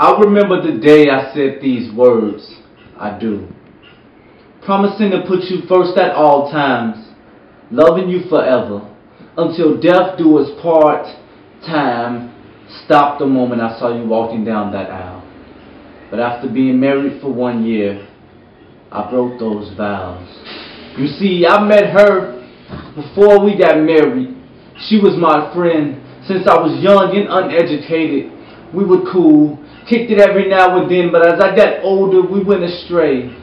I remember the day I said these words, I do. Promising to put you first at all times, loving you forever, until death do us part. Time stopped the moment I saw you walking down that aisle. But after being married for 1 year, I broke those vows. You see, I met her before we got married. She was my friend since I was young and uneducated. We were cool, kicked it every now and then, but as I got older, we went astray,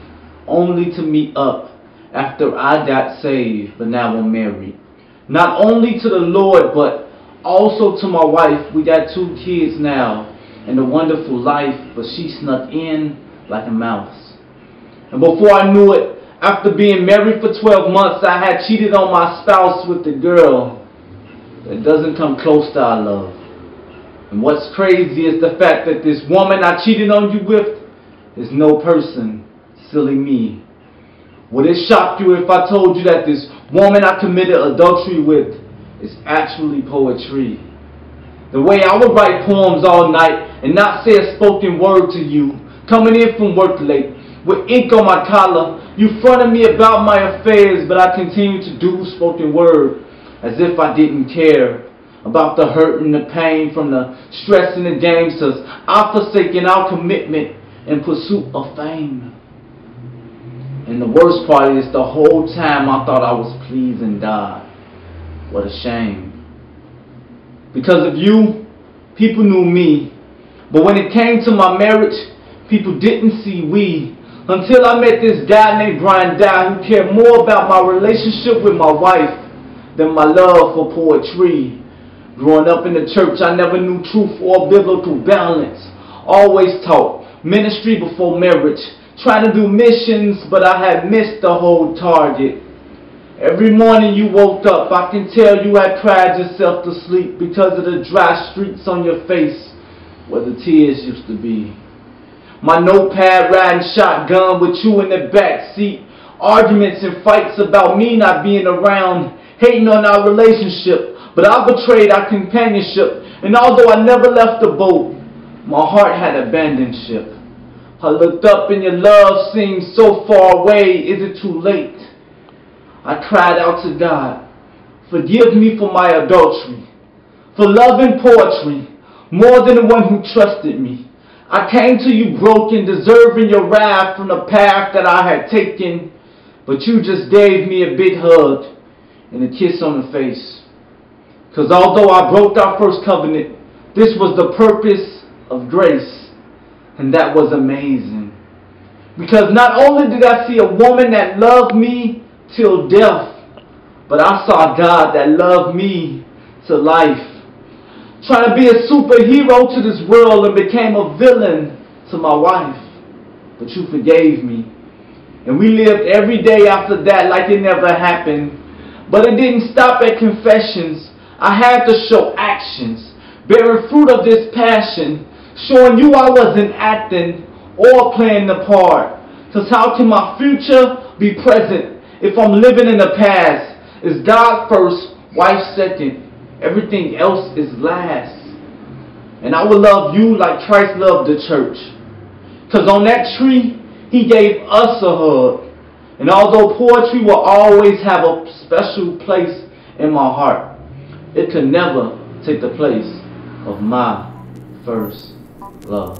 only to meet up after I got saved, but now I'm married. Not only to the Lord, but also to my wife. We got 2 kids now, and a wonderful life, but she snuck in like a mouse. And before I knew it, after being married for 12 months, I had cheated on my spouse with the girl that doesn't come close to our love. And what's crazy is the fact that this woman I cheated on you with is no person, silly me. Would it shock you if I told you that this woman I committed adultery with is actually poetry? The way I would write poems all night and not say a spoken word to you, coming in from work late, with ink on my collar, you fronted me about my affairs, but I continued to do spoken word as if I didn't care about the hurt and the pain from the stress and the games, cause I forsaken our commitment in pursuit of fame. And the worst part is the whole time I thought I was pleasing God. What a shame. Because of you, people knew me, but when it came to my marriage, people didn't see we. Until I met this guy named Brian who cared more about my relationship with my wife than my love for poetry. Growing up in the church, I never knew truth or biblical balance. Always taught ministry before marriage. Trying to do missions, but I had missed the whole target. Every morning you woke up, I can tell you had cried yourself to sleep because of the dry streaks on your face where the tears used to be. My notepad riding shotgun with you in the back seat. Arguments and fights about me not being around. Hating on our relationship. But I betrayed our companionship, and although I never left the boat, my heart had abandoned ship. I looked up and your love seemed so far away. Is it too late? I cried out to God, forgive me for my adultery, for loving poetry more than the one who trusted me. I came to you broken, deserving your wrath from the path that I had taken, but you just gave me a big hug and a kiss on the face. Because although I broke our first covenant, this was the purpose of grace. And that was amazing. Because not only did I see a woman that loved me till death, but I saw God that loved me to life. Trying to be a superhero to this world and became a villain to my wife. But you forgave me. And we lived every day after that like it never happened. But it didn't stop at confessions. I had to show actions, bearing fruit of this passion, showing you I wasn't acting or playing the part. Because how can my future be present if I'm living in the past? Is God first, wife second, everything else is last. And I will love you like Christ loved the church. Because on that tree, He gave us a hug. And although poetry will always have a special place in my heart, it could never take the place of my first love.